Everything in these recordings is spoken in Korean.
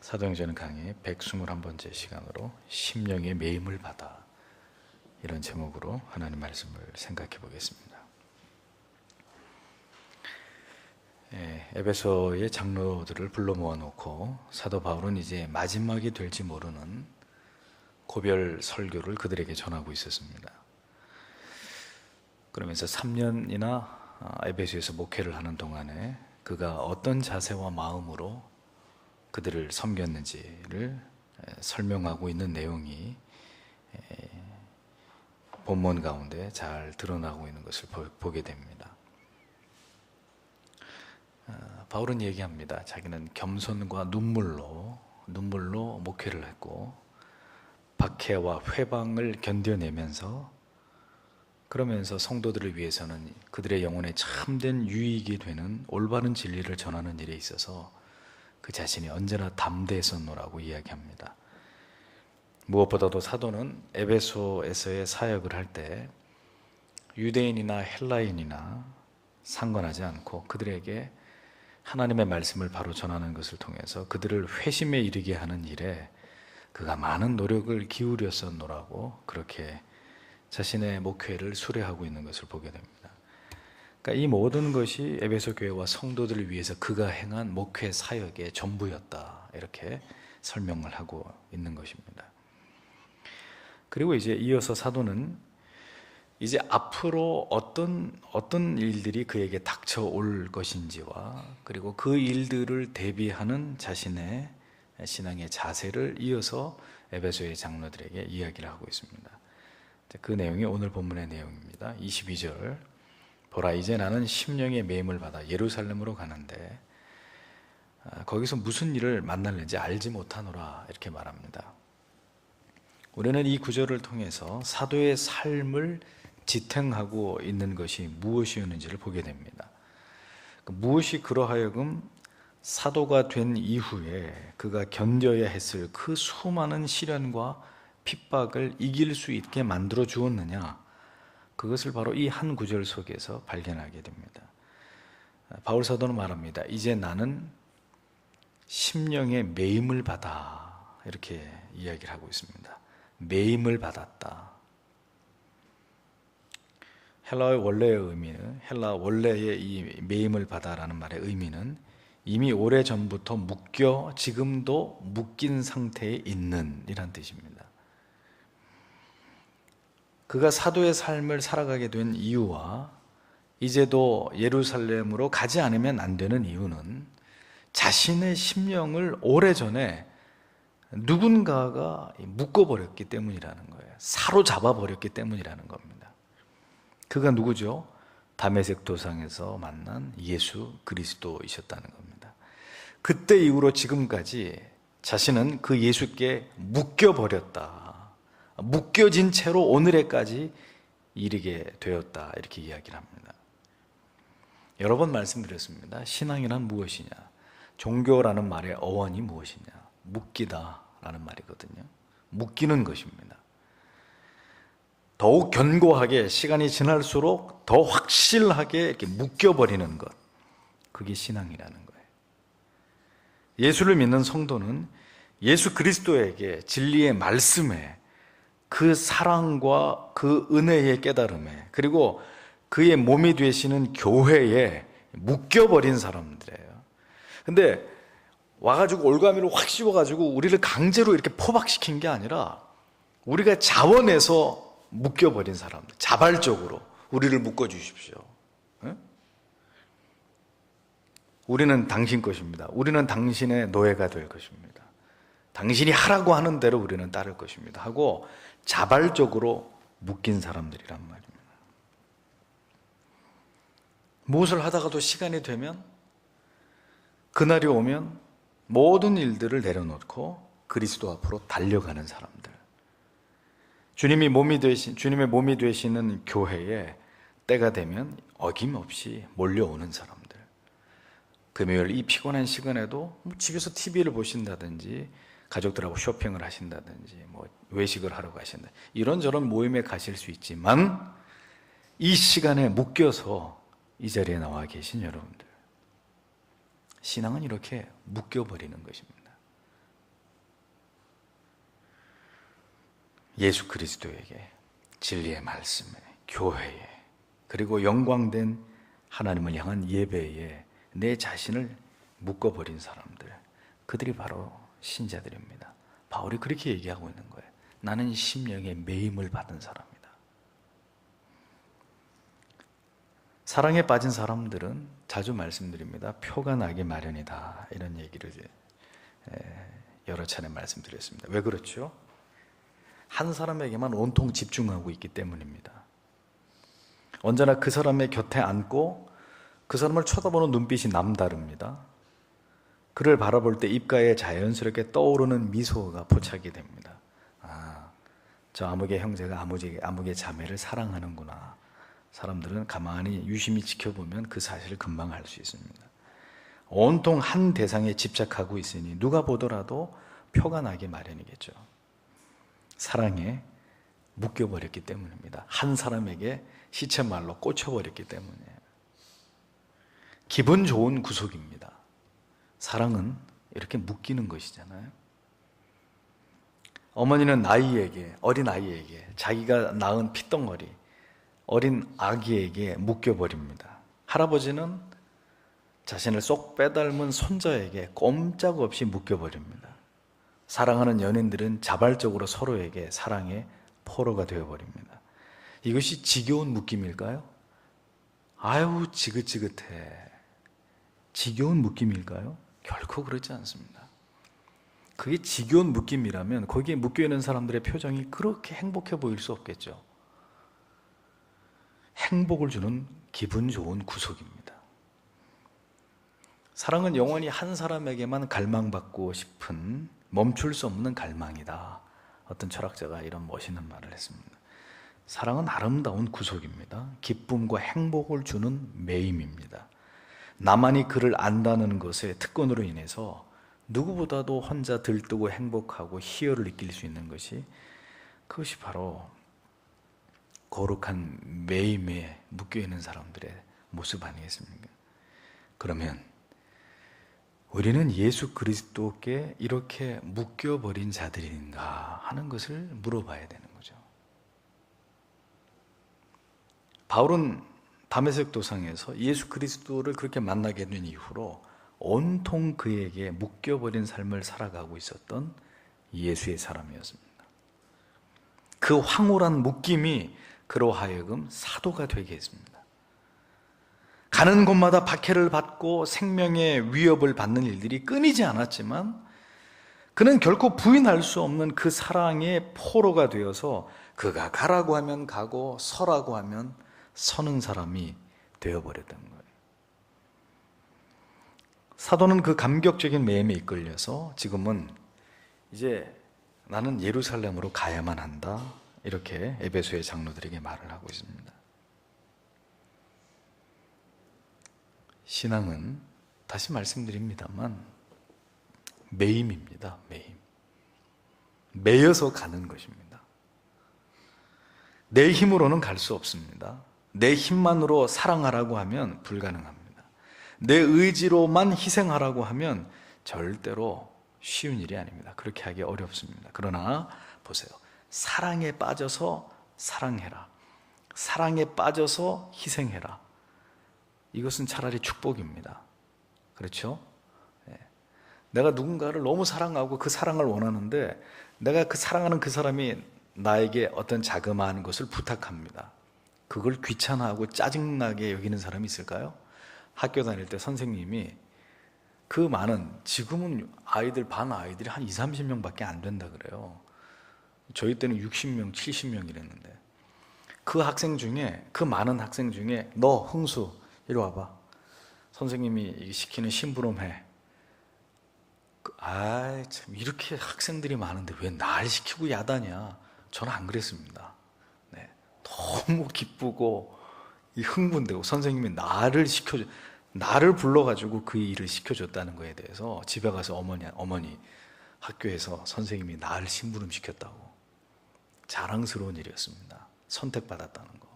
사도행전 강의 121번째 시간으로 심령의 매임을 받아, 이런 제목으로 하나님 말씀을 생각해 보겠습니다. 에베소의 장로들을 불러 모아놓고 사도 바울은 이제 마지막이 될지 모르는 고별 설교를 그들에게 전하고 있었습니다. 그러면서 3년이나 에베소에서 목회를 하는 동안에 그가 어떤 자세와 마음으로 그들을 섬겼는지를 설명하고 있는 내용이 본문 가운데 잘 드러나고 있는 것을 보게 됩니다. 바울은 얘기합니다. 자기는 겸손과 눈물로 목회를 했고 박해와 회방을 견뎌내면서, 그러면서 성도들을 위해서는 그들의 영혼에 참된 유익이 되는 올바른 진리를 전하는 일에 있어서 그 자신이 언제나 담대했었노라고 이야기합니다. 무엇보다도 사도는 에베소에서의 사역을 할 때 유대인이나 헬라인이나 상관하지 않고 그들에게 하나님의 말씀을 바로 전하는 것을 통해서 그들을 회심에 이르게 하는 일에 그가 많은 노력을 기울였었노라고, 그렇게 자신의 목회를 수레하고 있는 것을 보게 됩니다. 그러니까 이 모든 것이 에베소 교회와 성도들을 위해서 그가 행한 목회 사역의 전부였다, 이렇게 설명을 하고 있는 것입니다. 그리고 이제 이어서 사도는 이제 앞으로 어떤 일들이 그에게 닥쳐올 것인지와 그리고 그 일들을 대비하는 자신의 신앙의 자세를 이어서 에베소의 장로들에게 이야기를 하고 있습니다. 그 내용이 오늘 본문의 내용입니다. 22절, 보라 이제 나는 심령의 매임을 받아 예루살렘으로 가는데 거기서 무슨 일을 만날는지 알지 못하노라, 이렇게 말합니다. 우리는 이 구절을 통해서 사도의 삶을 지탱하고 있는 것이 무엇이었는지를 보게 됩니다. 무엇이 그러하여금 사도가 된 이후에 그가 견뎌야 했을 그 수많은 시련과 핍박을 이길 수 있게 만들어 주었느냐, 그것을 바로 이 한 구절 속에서 발견하게 됩니다. 바울 사도는 말합니다. 이제 나는 심령의 매임을 받아, 이렇게 이야기를 하고 있습니다. 매임을 받았다. 헬라 원래의 이 매임을 받아라는 말의 의미는 이미 오래전부터 묶여 지금도 묶인 상태에 있는 이란 뜻입니다. 그가 사도의 삶을 살아가게 된 이유와 이제도 예루살렘으로 가지 않으면 안 되는 이유는 자신의 심령을 오래전에 누군가가 묶어버렸기 때문이라는 거예요. 사로잡아 버렸기 때문이라는 겁니다. 그가 누구죠? 다메섹 도상에서 만난 예수 그리스도이셨다는 겁니다. 그때 이후로 지금까지 자신은 그 예수께 묶여버렸다, 묶여진 채로 오늘에까지 이르게 되었다, 이렇게 이야기를 합니다. 여러 번 말씀드렸습니다. 신앙이란 무엇이냐? 종교라는 말의 어원이 무엇이냐? 묶이다 라는 말이거든요. 묶이는 것입니다. 더욱 견고하게 시간이 지날수록 더 확실하게 이렇게 묶여버리는 것, 그게 신앙이라는 거예요. 예수를 믿는 성도는 예수 그리스도에게, 진리의 말씀에, 그 사랑과 그 은혜의 깨달음에, 그리고 그의 몸이 되시는 교회에 묶여버린 사람들이에요. 근데 와가지고 올가미를 확 씌워가지고 우리를 강제로 이렇게 포박시킨 게 아니라 우리가 자원해서 묶여버린 사람들, 자발적으로 우리를 묶어주십시오. 네? 우리는 당신 것입니다. 우리는 당신의 노예가 될 것입니다. 당신이 하라고 하는 대로 우리는 따를 것입니다 하고 자발적으로 묶인 사람들이란 말입니다. 무엇을 하다가도 시간이 되면, 그날이 오면 모든 일들을 내려놓고 그리스도 앞으로 달려가는 사람들, 주님의 몸이 되시는 교회에 때가 되면 어김없이 몰려오는 사람들, 금요일 이 피곤한 시간에도 집에서 TV를 보신다든지 가족들하고 쇼핑을 하신다든지 외식을 하러 가신다, 이런저런 모임에 가실 수 있지만 이 시간에 묶여서 이 자리에 나와 계신 여러분들, 신앙은 이렇게 묶여버리는 것입니다. 예수 그리스도에게, 진리의 말씀에, 교회에, 그리고 영광된 하나님을 향한 예배에 내 자신을 묶어버린 사람들, 그들이 바로 신자들입니다. 바울이 그렇게 얘기하고 있는 거예요. 나는 심령의 매임을 받은 사람이다. 사랑에 빠진 사람들은 자주 말씀드립니다. 표가 나기 마련이다. 이런 얘기를 여러 차례 말씀드렸습니다. 왜 그렇죠? 한 사람에게만 온통 집중하고 있기 때문입니다. 언제나 그 사람의 곁에 앉고 그 사람을 쳐다보는 눈빛이 남다릅니다. 그를 바라볼 때 입가에 자연스럽게 떠오르는 미소가 포착이 됩니다. 아, 저 아무개 형제가 아무개 자매를 사랑하는구나. 사람들은 가만히 유심히 지켜보면 그 사실을 금방 알 수 있습니다. 온통 한 대상에 집착하고 있으니 누가 보더라도 표가 나기 마련이겠죠. 사랑에 묶여버렸기 때문입니다. 한 사람에게 시체말로 꽂혀버렸기 때문이에요. 기분 좋은 구속입니다. 사랑은 이렇게 묶이는 것이잖아요. 어머니는 어린 아이에게 자기가 낳은 핏덩어리, 어린 아기에게 묶여버립니다. 할아버지는 자신을 쏙 빼닮은 손자에게 꼼짝없이 묶여버립니다. 사랑하는 연인들은 자발적으로 서로에게 사랑의 포로가 되어버립니다. 이것이 지겨운 묶임일까요? 아유, 지긋지긋해. 지겨운 묶임일까요? 결코 그렇지 않습니다. 그게 지겨운 묶임이라면 거기에 묶여있는 사람들의 표정이 그렇게 행복해 보일 수 없겠죠. 행복을 주는 기분 좋은 구속입니다. 사랑은 영원히 한 사람에게만 갈망받고 싶은 멈출 수 없는 갈망이다. 어떤 철학자가 이런 멋있는 말을 했습니다. 사랑은 아름다운 구속입니다. 기쁨과 행복을 주는 매임입니다. 나만이 그를 안다는 것의 특권으로 인해서 누구보다도 혼자 들뜨고 행복하고 희열을 느낄 수 있는 것이, 그것이 바로 거룩한 매임에 묶여있는 사람들의 모습 아니겠습니까? 그러면 우리는 예수 그리스도께 이렇게 묶여버린 자들인가 하는 것을 물어봐야 되는 거죠. 바울은 다메섹 도상에서 예수 그리스도를 그렇게 만나게 된 이후로 온통 그에게 묶여버린 삶을 살아가고 있었던 예수의 사람이었습니다. 그 황홀한 묶임이 그로 하여금 사도가 되게 했습니다. 가는 곳마다 박해를 받고 생명의 위협을 받는 일들이 끊이지 않았지만 그는 결코 부인할 수 없는 그 사랑의 포로가 되어서 그가 가라고 하면 가고 서라고 하면 서는 사람이 되어버렸던 거예요. 사도는 그 감격적인 매임에 이끌려서 지금은 이제 나는 예루살렘으로 가야만 한다, 이렇게 에베소의 장로들에게 말을 하고 있습니다. 신앙은 다시 말씀드립니다만 매임입니다. 매임. 매여서 가는 것입니다. 내 힘으로는 갈 수 없습니다. 내 힘만으로 사랑하라고 하면 불가능합니다. 내 의지로만 희생하라고 하면 절대로 쉬운 일이 아닙니다. 그렇게 하기 어렵습니다. 그러나 보세요. 사랑에 빠져서 사랑해라. 사랑에 빠져서 희생해라. 이것은 차라리 축복입니다. 그렇죠? 내가 누군가를 너무 사랑하고 그 사랑을 원하는데 내가 그 사랑하는 그 사람이 나에게 어떤 자그마한 것을 부탁합니다. 그걸 귀찮아하고 짜증나게 여기는 사람이 있을까요? 학교 다닐 때 선생님이 그 많은, 지금은 반 아이들이 한 20, 30명밖에 안 된다 그래요. 저희 때는 60명, 70명 이랬는데 그 많은 학생 중에 너 흥수 이리 와봐. 선생님이 시키는 심부름해. 참 이렇게 학생들이 많은데 왜 날 시키고 야다냐. 저는 안 그랬습니다. 네, 너무 기쁘고 흥분되고 선생님이 나를 불러가지고 그 일을 시켜줬다는 거에 대해서 집에 가서 어머니 학교에서 선생님이 나를 심부름 시켰다고 자랑스러운 일이었습니다. 선택받았다는 거.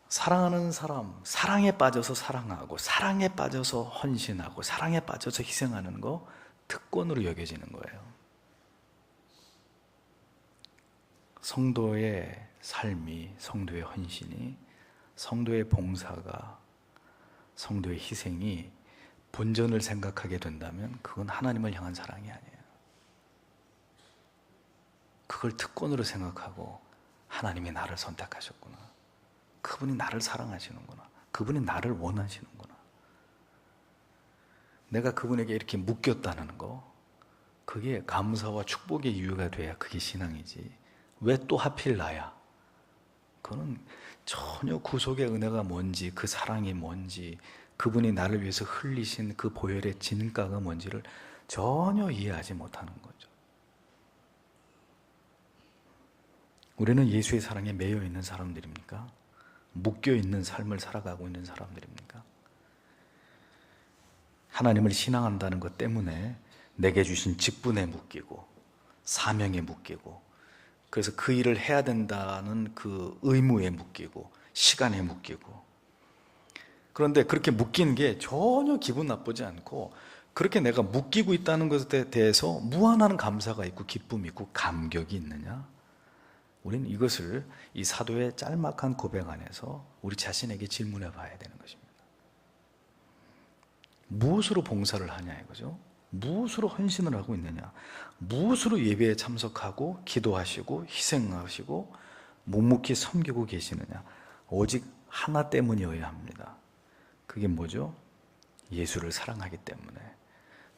사랑하는 사람, 사랑에 빠져서 사랑하고 사랑에 빠져서 헌신하고 사랑에 빠져서 희생하는 거 특권으로 여겨지는 거예요. 성도의 삶이, 성도의 헌신이, 성도의 봉사가, 성도의 희생이 본전을 생각하게 된다면 그건 하나님을 향한 사랑이 아니에요. 그걸 특권으로 생각하고 하나님이 나를 선택하셨구나, 그분이 나를 사랑하시는구나, 그분이 나를 원하시는구나, 내가 그분에게 이렇게 묶였다는 거, 그게 감사와 축복의 이유가 돼야 그게 신앙이지. 왜 또 하필 나야? 그거는 전혀 구속의 은혜가 뭔지, 그 사랑이 뭔지, 그분이 나를 위해서 흘리신 그 보혈의 진가가 뭔지를 전혀 이해하지 못하는 거죠. 우리는 예수의 사랑에 매여 있는 사람들입니까? 묶여 있는 삶을 살아가고 있는 사람들입니까? 하나님을 신앙한다는 것 때문에 내게 주신 직분에 묶이고 사명에 묶이고, 그래서 그 일을 해야 된다는 그 의무에 묶이고 시간에 묶이고, 그런데 그렇게 묶인 게 전혀 기분 나쁘지 않고, 그렇게 내가 묶이고 있다는 것에 대해서 무한한 감사가 있고 기쁨이 있고 감격이 있느냐? 우리는 이것을 이 사도의 짤막한 고백 안에서 우리 자신에게 질문해 봐야 되는 것입니다. 무엇으로 봉사를 하냐 이거죠. 무엇으로 헌신을 하고 있느냐, 무엇으로 예배에 참석하고 기도하시고 희생하시고 묵묵히 섬기고 계시느냐. 오직 하나 때문이어야 합니다. 그게 뭐죠? 예수를 사랑하기 때문에,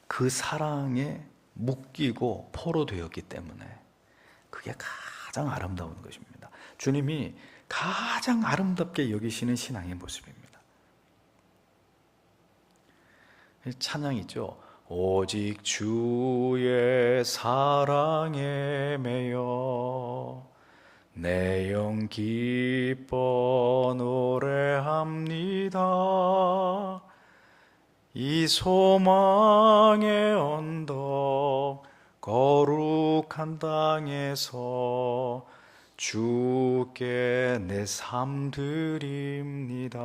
그 사랑에 묶이고 포로되었기 때문에, 그게 가장 아름다운 것입니다. 주님이 가장 아름답게 여기시는 신앙의 모습입니다. 찬양 있죠. 오직 주의 사랑에 매여 내 영 기뻐 노래합니다. 이 소망의 언덕 거룩한 땅에서 주께 내 삶 드립니다.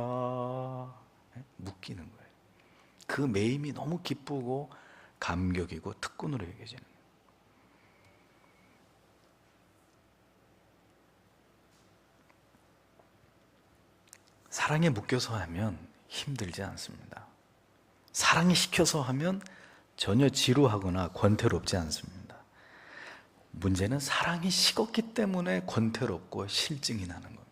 묶이는 거예요. 그 매임이 너무 기쁘고 감격이고 특권으로 여겨지는 거예요. 사랑에 묶여서 하면 힘들지 않습니다. 사랑에 시켜서 하면 전혀 지루하거나 권태롭지 않습니다. 문제는 사랑이 식었기 때문에 권태롭고 실증이 나는 겁니다.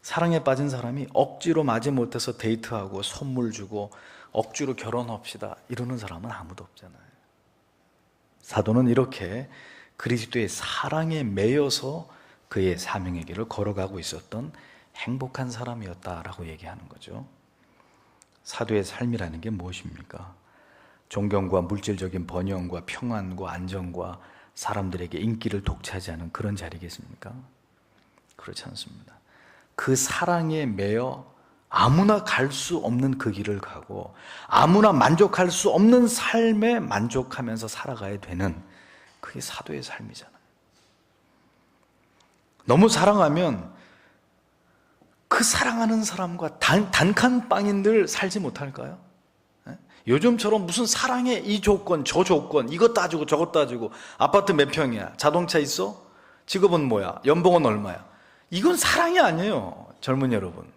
사랑에 빠진 사람이 억지로 마지못해서 데이트하고 선물 주고 억지로 결혼합시다 이러는 사람은 아무도 없잖아요. 사도는 이렇게 그리스도의 사랑에 매여서 그의 사명의 길을 걸어가고 있었던 행복한 사람이었다라고 얘기하는 거죠. 사도의 삶이라는 게 무엇입니까? 존경과 물질적인 번영과 평안과 안정과 사람들에게 인기를 독차지하는 그런 자리겠습니까? 그렇지 않습니다. 그 사랑에 매여 아무나 갈 수 없는 그 길을 가고 아무나 만족할 수 없는 삶에 만족하면서 살아가야 되는, 그게 사도의 삶이잖아요. 너무 사랑하면 그 사랑하는 사람과 단칸방인들 살지 못할까요? 요즘처럼 무슨 사랑에 이 조건 저 조건 이것 따지고 저것 따지고, 아파트 몇 평이야, 자동차 있어, 직업은 뭐야, 연봉은 얼마야, 이건 사랑이 아니에요, 젊은 여러분.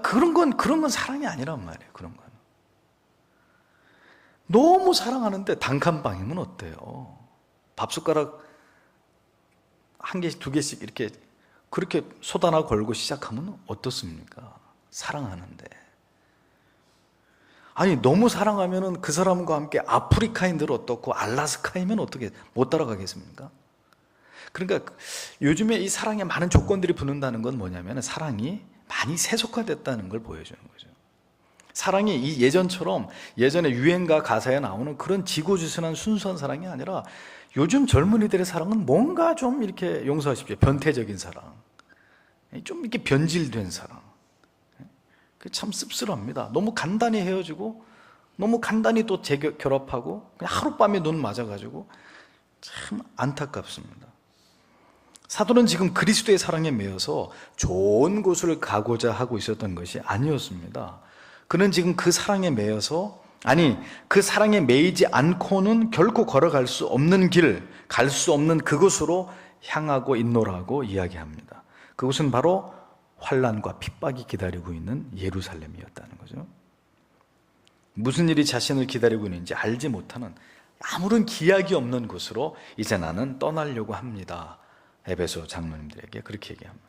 그런 건 사랑이 아니란 말이에요. 그런 건 너무 사랑하는데 단칸방이면 어때요? 밥숟가락 한 개씩 두 개씩 이렇게 그렇게 쏟아나 걸고 시작하면 어떻습니까? 사랑하는데. 아니 너무 사랑하면은 그 사람과 함께 아프리카인들 어떻고 알라스카이면 어떻게 못 따라가겠습니까? 그러니까 요즘에 이 사랑에 많은 조건들이 붙는다는 건 뭐냐면 사랑이 많이 세속화됐다는 걸 보여주는 거죠. 사랑이 이 예전처럼, 예전에 유행가 가사에 나오는 그런 지고지순한 순수한 사랑이 아니라 요즘 젊은이들의 사랑은 뭔가 좀 이렇게, 용서하십시오, 변태적인 사랑, 좀 이렇게 변질된 사랑. 참 씁쓸합니다. 너무 간단히 헤어지고 너무 간단히 또 재결합하고 그냥 하룻밤에 눈 맞아가지고 참 안타깝습니다. 사도는 지금 그리스도의 사랑에 매여서 좋은 곳을 가고자 하고 있었던 것이 아니었습니다. 그는 지금 그 사랑에 매여서 아니, 그 사랑에 매이지 않고는 결코 걸어갈 수 없는 길, 갈 수 없는 그곳으로 향하고 있노라고 이야기합니다. 그곳은 바로 환난과 핍박이 기다리고 있는 예루살렘이었다는 거죠. 무슨 일이 자신을 기다리고 있는지 알지 못하는 아무런 기약이 없는 곳으로 이제 나는 떠나려고 합니다. 에베소 장로님들에게 그렇게 얘기합니다.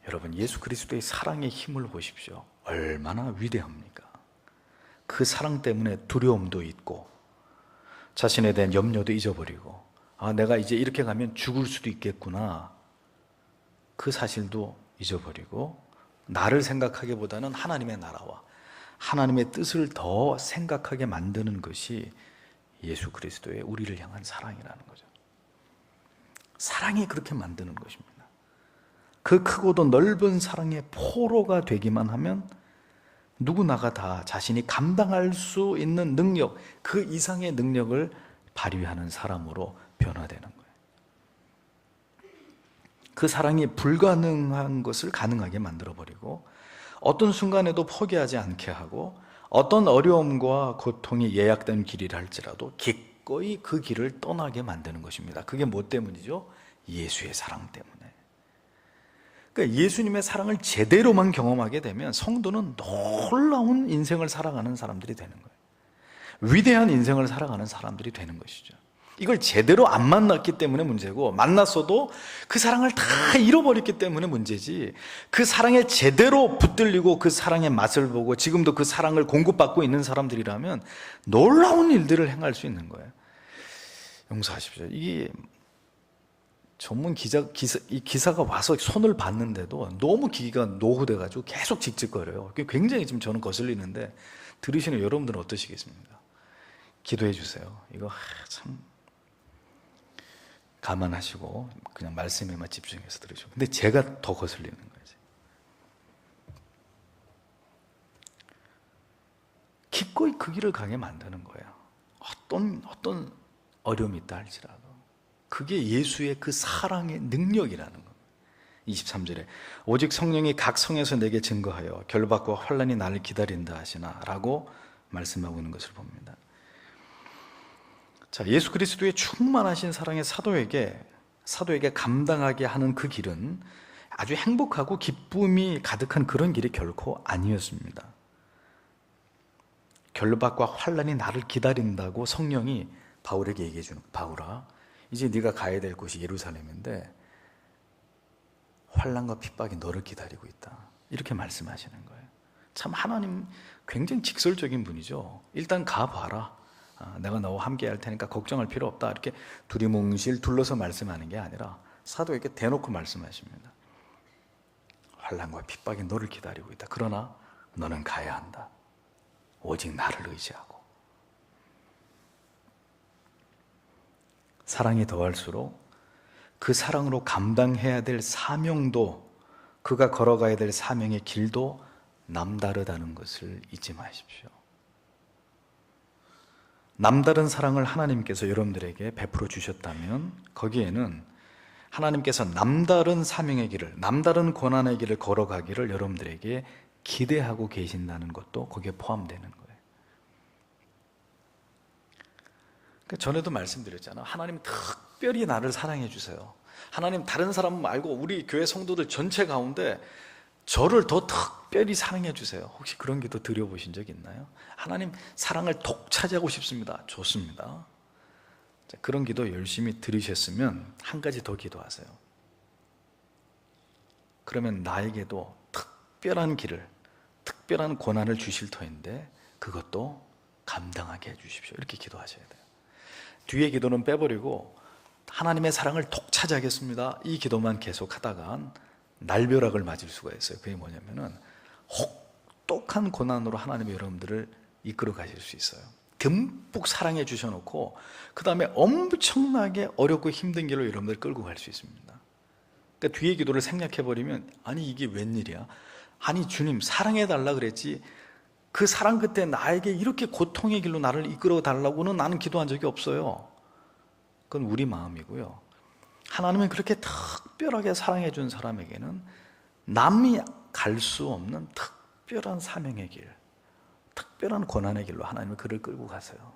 여러분, 예수 그리스도의 사랑의 힘을 보십시오. 얼마나 위대합니까? 그 사랑 때문에 두려움도 있고 자신에 대한 염려도 잊어버리고, 내가 이제 이렇게 가면 죽을 수도 있겠구나, 그 사실도 잊어버리고 나를 생각하기보다는 하나님의 나라와 하나님의 뜻을 더 생각하게 만드는 것이 예수 그리스도의 우리를 향한 사랑이라는 거죠. 사랑이 그렇게 만드는 것입니다. 그 크고도 넓은 사랑의 포로가 되기만 하면 누구나가 다 자신이 감당할 수 있는 능력, 그 이상의 능력을 발휘하는 사람으로 변화되는 거예요. 그 사랑이 불가능한 것을 가능하게 만들어버리고 어떤 순간에도 포기하지 않게 하고 어떤 어려움과 고통이 예약된 길이라 할지라도 기꺼이 그 길을 떠나게 만드는 것입니다. 그게 뭐 때문이죠? 예수의 사랑 때문에. 그러니까 예수님의 사랑을 제대로만 경험하게 되면 성도는 놀라운 인생을 살아가는 사람들이 되는 거예요. 위대한 인생을 살아가는 사람들이 되는 것이죠. 이걸 제대로 안 만났기 때문에 문제고, 만났어도 그 사랑을 다 잃어버렸기 때문에 문제지, 그 사랑에 제대로 붙들리고 그 사랑의 맛을 보고 지금도 그 사랑을 공급받고 있는 사람들이라면 놀라운 일들을 행할 수 있는 거예요. 용서하십시오. 이게 전문 이 기사가 와서 손을 봤는데도 너무 기가 노후돼가지고 계속 직직거려요. 굉장히 지금 저는 거슬리는데 들으시는 여러분들은 어떠시겠습니까? 기도해 주세요. 이거 참 감안하시고 그냥 말씀에만 집중해서 들으시고. 근데 제가 더 거슬리는 거지. 기꺼이 그 길을 가게 만드는 거예요. 어떤 어려움이 있다 할지라도. 그게 예수의 그 사랑의 능력이라는 겁니다. 23절에 오직 성령이 각 성에서 내게 증거하여 결박과 환난이 나를 기다린다 하시나 라고 말씀하고 있는 것을 봅니다. 자, 예수 그리스도의 충만하신 사랑의 사도에게 감당하게 하는 그 길은 아주 행복하고 기쁨이 가득한 그런 길이 결코 아니었습니다. 결박과 환난이 나를 기다린다고 성령이 바울에게 얘기해 주는, 바울아, 이제 네가 가야 될 곳이 예루살렘인데 환난과 핍박이 너를 기다리고 있다, 이렇게 말씀하시는 거예요. 참 하나님 굉장히 직설적인 분이죠. 일단 가봐라, 내가 너와 함께 할 테니까 걱정할 필요 없다, 이렇게 두리뭉실 둘러서 말씀하는 게 아니라 사도에게 대놓고 말씀하십니다. 환난과 핍박이 너를 기다리고 있다. 그러나 너는 가야 한다. 오직 나를 의지하고. 사랑이 더할수록 그 사랑으로 감당해야 될 사명도, 그가 걸어가야 될 사명의 길도 남다르다는 것을 잊지 마십시오. 남다른 사랑을 하나님께서 여러분들에게 베풀어 주셨다면 거기에는 하나님께서 남다른 사명의 길을, 남다른 고난의 길을 걸어가기를 여러분들에게 기대하고 계신다는 것도 거기에 포함되는 거예요. 그러니까 전에도 말씀드렸잖아요. 하나님 특별히 나를 사랑해 주세요. 하나님 다른 사람 말고 우리 교회 성도들 전체 가운데 저를 더 특별히 사랑해 주세요. 혹시 그런 기도 드려보신 적 있나요? 하나님 사랑을 독차지하고 싶습니다. 좋습니다. 자, 그런 기도 열심히 들으셨으면 한 가지 더 기도하세요. 그러면 나에게도 특별한 길을, 특별한 고난을 주실 터인데 그것도 감당하게 해주십시오. 이렇게 기도하셔야 돼요. 뒤에 기도는 빼버리고 하나님의 사랑을 독차지하겠습니다, 이 기도만 계속 하다간 날벼락을 맞을 수가 있어요. 그게 뭐냐면은 혹독한 고난으로 하나님이 여러분들을 이끌어 가실 수 있어요. 듬뿍 사랑해 주셔놓고 그 다음에 엄청나게 어렵고 힘든 길로 여러분들 끌고 갈 수 있습니다. 그러니까 뒤에 기도를 생략해버리면, 아니 이게 웬일이야, 아니 주님 사랑해 달라 그랬지 그 사랑 끝에 나에게 이렇게 고통의 길로 나를 이끌어 달라고는 나는 기도한 적이 없어요. 그건 우리 마음이고요. 하나님은 그렇게 특별하게 사랑해 준 사람에게는 남이 갈 수 없는 특별한 사명의 길, 특별한 고난의 길로 하나님은 그를 끌고 가세요.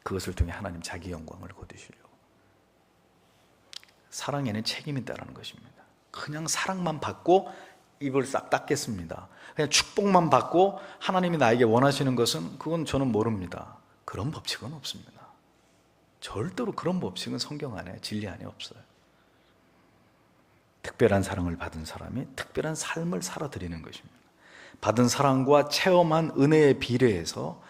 그것을 통해 하나님 자기 영광을 거두시려고. 사랑에는 책임이 있다는 것입니다. 그냥 사랑만 받고 입을 싹 닫겠습니다. 그냥 축복만 받고 하나님이 나에게 원하시는 것은 그건 저는 모릅니다. 그런 법칙은 없습니다. 절대로 그런 법칙은 성경 안에, 진리 안에 없어요. 특별한 사랑을 받은 사람이 특별한 삶을 살아드리는 것입니다. 받은 사랑과 체험한 은혜에 비례해서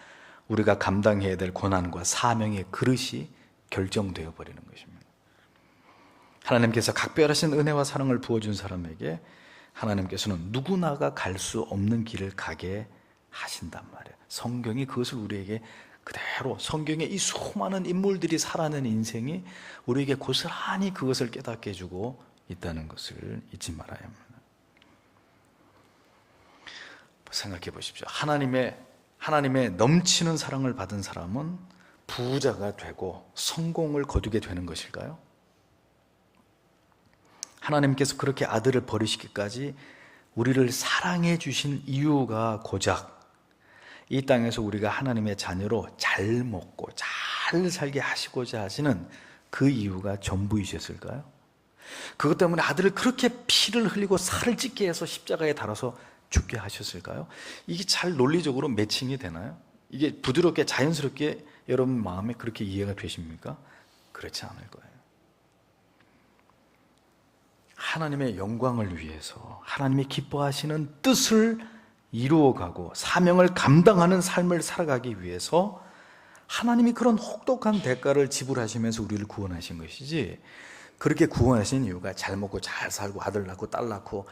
우리가 감당해야 될 고난과 사명의 그릇이 결정되어 버리는 것입니다. 하나님께서 각별하신 은혜와 사랑을 부어준 사람에게 하나님께서는 누구나가 갈 수 없는 길을 가게 하신단 말이에요. 성경이 그것을 우리에게 그대로, 성경의 이 수많은 인물들이 살아낸 인생이 우리에게 고스란히 그것을 깨닫게 해주고 있다는 것을 잊지 말아야 합니다. 생각해 보십시오. 하나님의 넘치는 사랑을 받은 사람은 부자가 되고 성공을 거두게 되는 것일까요? 하나님께서 그렇게 아들을 버리시기까지 우리를 사랑해 주신 이유가 고작 이 땅에서 우리가 하나님의 자녀로 잘 먹고 잘 살게 하시고자 하시는 그 이유가 전부이셨을까요? 그것 때문에 아들을 그렇게 피를 흘리고 살을 찢게 해서 십자가에 달아서 죽게 하셨을까요? 이게 잘 논리적으로 매칭이 되나요? 이게 부드럽게 자연스럽게 여러분 마음에 그렇게 이해가 되십니까? 그렇지 않을 거예요. 하나님의 영광을 위해서 하나님이 기뻐하시는 뜻을 이루어가고 사명을 감당하는 삶을 살아가기 위해서 하나님이 그런 혹독한 대가를 지불하시면서 우리를 구원하신 것이지, 그렇게 구원하신 이유가 잘 먹고 잘 살고 아들 낳고 딸 낳고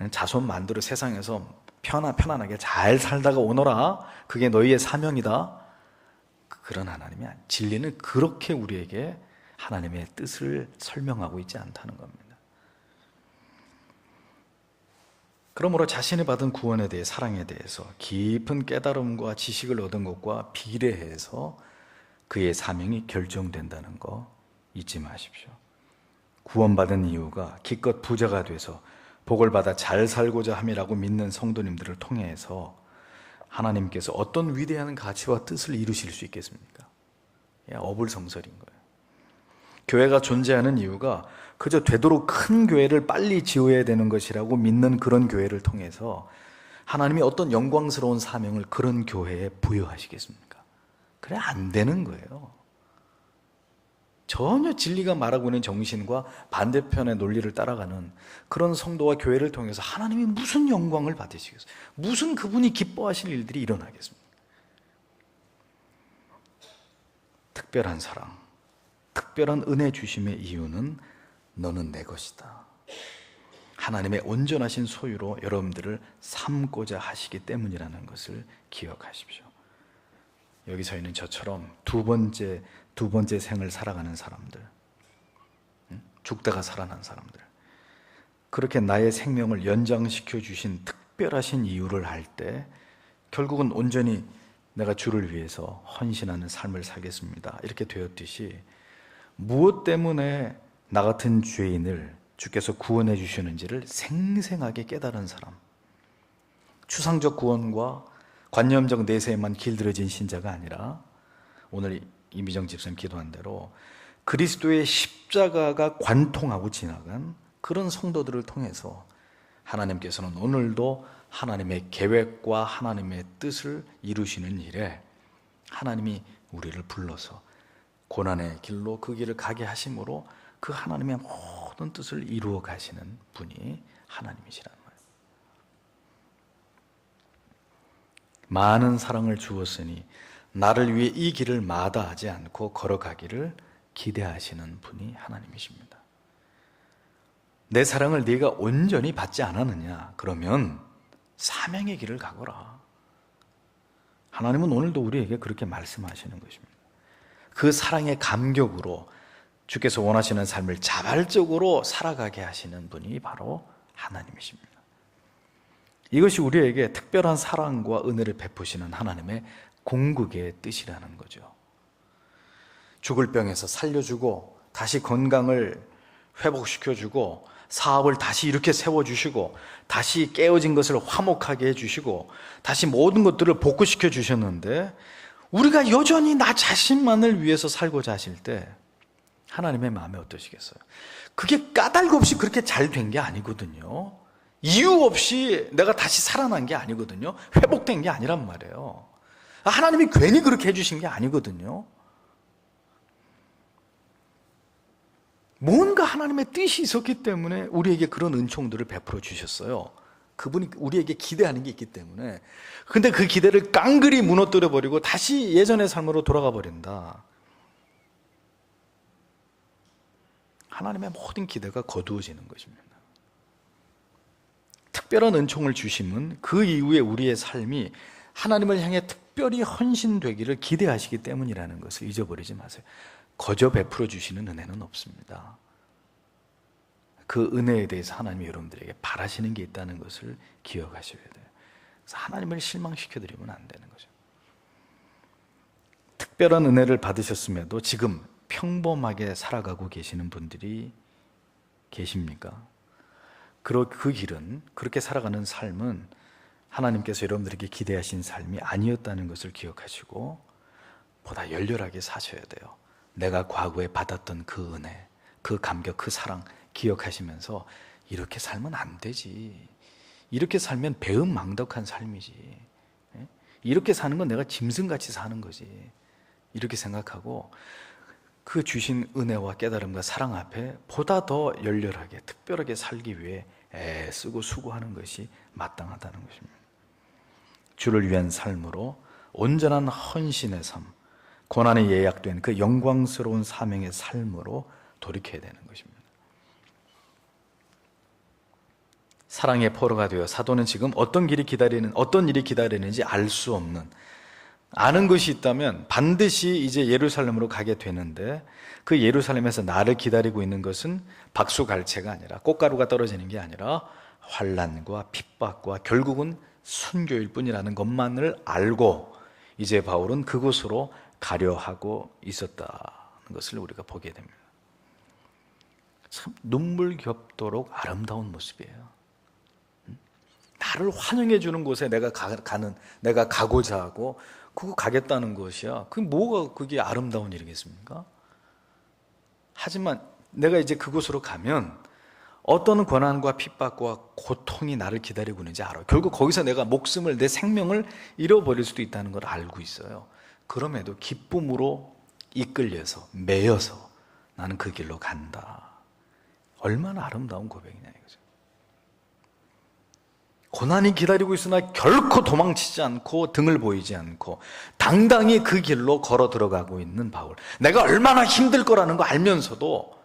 자손 만들어 세상에서 편안하게 잘 살다가 오너라, 그게 너희의 사명이다, 그런 하나님이 아니에요. 진리는 그렇게 우리에게 하나님의 뜻을 설명하고 있지 않다는 겁니다. 그러므로 자신이 받은 구원에 대해, 사랑에 대해서 깊은 깨달음과 지식을 얻은 것과 비례해서 그의 사명이 결정된다는 거 잊지 마십시오. 구원받은 이유가 기껏 부자가 돼서 복을 받아 잘 살고자 함이라고 믿는 성도님들을 통해서 하나님께서 어떤 위대한 가치와 뜻을 이루실 수 있겠습니까? 어불성설인 거예요. 교회가 존재하는 이유가 그저 되도록 큰 교회를 빨리 지어야 되는 것이라고 믿는 그런 교회를 통해서 하나님이 어떤 영광스러운 사명을 그런 교회에 부여하시겠습니까? 그래 안 되는 거예요. 전혀 진리가 말하고 있는 정신과 반대편의 논리를 따라가는 그런 성도와 교회를 통해서 하나님이 무슨 영광을 받으시겠어요? 무슨 그분이 기뻐하실 일들이 일어나겠습니까? 특별한 사랑, 특별한 은혜 주심의 이유는 너는 내 것이다, 하나님의 온전하신 소유로 여러분들을 삼고자 하시기 때문이라는 것을 기억하십시오. 여기 서 있는 저처럼 두 번째 생을 살아가는 사람들, 죽다가 살아난 사람들, 그렇게 나의 생명을 연장시켜 주신 특별하신 이유를 알 때 결국은 온전히 내가 주를 위해서 헌신하는 삶을 살겠습니다, 이렇게 되었듯이 무엇 때문에 나 같은 죄인을 주께서 구원해 주시는지를 생생하게 깨달은 사람, 추상적 구원과 관념적 내세에만 길들여진 신자가 아니라 오늘 이미정 집사님 기도한 대로 그리스도의 십자가가 관통하고 지나간 그런 성도들을 통해서 하나님께서는 오늘도 하나님의 계획과 하나님의 뜻을 이루시는 일에 하나님이 우리를 불러서 고난의 길로 그 길을 가게 하심으로 그 하나님의 모든 뜻을 이루어 가시는 분이 하나님이시라는 거예요. 많은 사랑을 주었으니 나를 위해 이 길을 마다하지 않고 걸어가기를 기대하시는 분이 하나님이십니다. 내 사랑을 네가 온전히 받지 않았느냐? 그러면 사명의 길을 가거라. 하나님은 오늘도 우리에게 그렇게 말씀하시는 것입니다. 그 사랑의 감격으로 주께서 원하시는 삶을 자발적으로 살아가게 하시는 분이 바로 하나님이십니다. 이것이 우리에게 특별한 사랑과 은혜를 베푸시는 하나님의 궁극의 뜻이라는 거죠. 죽을 병에서 살려주고 다시 건강을 회복시켜주고 사업을 다시 이렇게 세워주시고 다시 깨어진 것을 화목하게 해주시고 다시 모든 것들을 복구시켜 주셨는데 우리가 여전히 나 자신만을 위해서 살고자 하실 때 하나님의 마음이 어떠시겠어요? 그게 까닭 없이 그렇게 잘 된 게 아니거든요. 이유 없이 내가 다시 살아난 게 아니거든요. 회복된 게 아니란 말이에요. 하나님이 괜히 그렇게 해주신 게 아니거든요. 뭔가 하나님의 뜻이 있었기 때문에 우리에게 그런 은총들을 베풀어 주셨어요. 그분이 우리에게 기대하는 게 있기 때문에. 근데 그 기대를 깡그리 무너뜨려 버리고 다시 예전의 삶으로 돌아가 버린다. 하나님의 모든 기대가 거두어지는 것입니다. 특별한 은총을 주심은 그 이후에 우리의 삶이 하나님을 향해 특별히 헌신되기를 기대하시기 때문이라는 것을 잊어버리지 마세요. 거저 베풀어 주시는 은혜는 없습니다. 그 은혜에 대해서 하나님이 여러분들에게 바라시는 게 있다는 것을 기억하셔야 돼요. 그래서 하나님을 실망시켜드리면 안 되는 거죠. 특별한 은혜를 받으셨음에도 지금 평범하게 살아가고 계시는 분들이 계십니까? 그 길은, 그렇게 살아가는 삶은 하나님께서 여러분들에게 기대하신 삶이 아니었다는 것을 기억하시고 보다 열렬하게 사셔야 돼요. 내가 과거에 받았던 그 은혜, 그 감격, 그 사랑 기억하시면서 이렇게 살면 안 되지. 이렇게 살면 배은망덕한 삶이지. 이렇게 사는 건 내가 짐승같이 사는 거지. 이렇게 생각하고 그 주신 은혜와 깨달음과 사랑 앞에 보다 더 열렬하게 특별하게 살기 위해 애쓰고 수고하는 것이 마땅하다는 것입니다. 주를 위한 삶으로 온전한 헌신의 삶, 고난에 예약된 그 영광스러운 사명의 삶으로 돌이켜야 되는 것입니다. 사랑의 포로가 되어 사도는 지금 어떤 일이 기다리는지 알 수 없는, 아는 것이 있다면 반드시 이제 예루살렘으로 가게 되는데 그 예루살렘에서 나를 기다리고 있는 것은 박수갈채가 아니라 꽃가루가 떨어지는 게 아니라 환난과 핍박과 결국은 순교일 뿐이라는 것만을 알고 이제 바울은 그곳으로 가려 하고 있었다는 것을 우리가 보게 됩니다. 참 눈물겹도록 아름다운 모습이에요. 나를 환영해 주는 곳에 내가 가고자 하고 그거 가겠다는 것이야. 그게 아름다운 일이겠습니까? 하지만 내가 이제 그곳으로 가면 어떤 고난과 핍박과 고통이 나를 기다리고 있는지 알아요. 결국 거기서 내가 목숨을, 내 생명을 잃어버릴 수도 있다는 걸 알고 있어요. 그럼에도 기쁨으로 이끌려서 매여서 나는 그 길로 간다. 얼마나 아름다운 고백이냐 이거죠. 고난이 기다리고 있으나 결코 도망치지 않고 등을 보이지 않고 당당히 그 길로 걸어 들어가고 있는 바울. 내가 얼마나 힘들 거라는 거 알면서도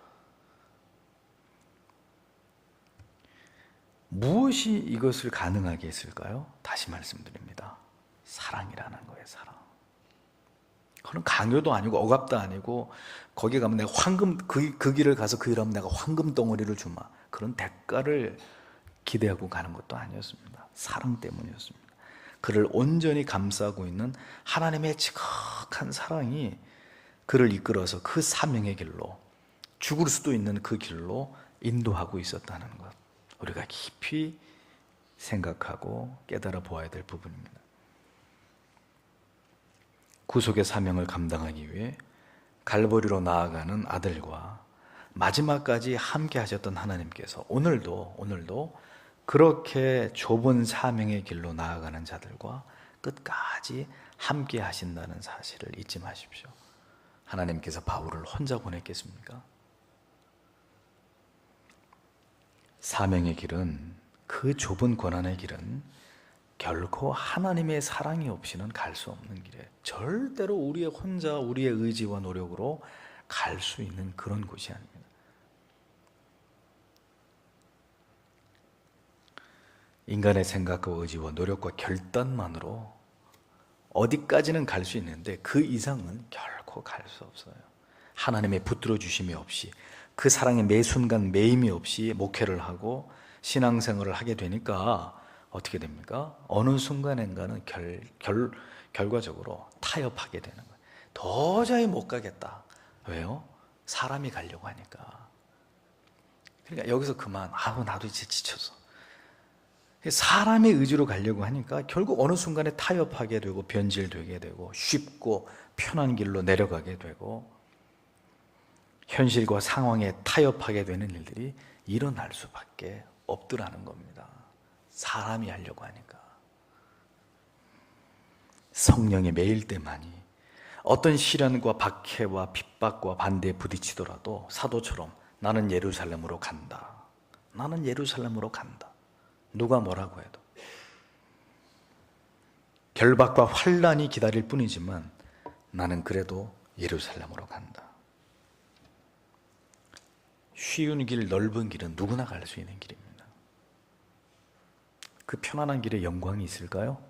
무엇이 이것을 가능하게 했을까요? 다시 말씀드립니다. 사랑이라는 거예요, 사랑. 그건 강요도 아니고 억압도 아니고 거기 가면 내가 그 길을 가서 그 일하면 내가 황금 덩어리를 주마. 그런 대가를 기대하고 가는 것도 아니었습니다. 사랑 때문이었습니다. 그를 온전히 감싸고 있는 하나님의 지극한 사랑이 그를 이끌어서 그 사명의 길로, 죽을 수도 있는 그 길로 인도하고 있었다는 것, 우리가 깊이 생각하고 깨달아 보아야 될 부분입니다. 구속의 사명을 감당하기 위해 갈보리로 나아가는 아들과 마지막까지 함께 하셨던 하나님께서 오늘도 그렇게 좁은 사명의 길로 나아가는 자들과 끝까지 함께 하신다는 사실을 잊지 마십시오. 하나님께서 바울을 혼자 보냈겠습니까? 사명의 길은, 그 좁은 고난의 길은 결코 하나님의 사랑이 없이는 갈 수 없는 길이에요. 절대로 우리의 의지와 노력으로 갈 수 있는 그런 곳이 아닙니다. 인간의 생각과 의지와 노력과 결단만으로 어디까지는 갈 수 있는데 그 이상은 결코 갈 수 없어요. 하나님의 붙들어 주심이 없이, 그 사랑의 매 순간 매임이 없이 목회를 하고 신앙생활을 하게 되니까 어떻게 됩니까? 어느 순간인가는 결과적으로 타협하게 되는 거예요. 도저히 못 가겠다. 왜요? 사람이 가려고 하니까. 그러니까 여기서 그만, 나도 이제 지쳤어. 사람의 의지로 가려고 하니까 결국 어느 순간에 타협하게 되고 변질되게 되고 쉽고 편한 길로 내려가게 되고 현실과 상황에 타협하게 되는 일들이 일어날 수밖에 없더라는 겁니다. 사람이 하려고 하니까. 성령의 매일 때만이 어떤 시련과 박해와 핍박과 반대에 부딪히더라도 사도처럼 나는 예루살렘으로 간다. 나는 예루살렘으로 간다. 누가 뭐라고 해도. 결박과 환난이 기다릴 뿐이지만 나는 그래도 예루살렘으로 간다. 쉬운 길, 넓은 길은 누구나 갈 수 있는 길입니다. 그 편안한 길에 영광이 있을까요?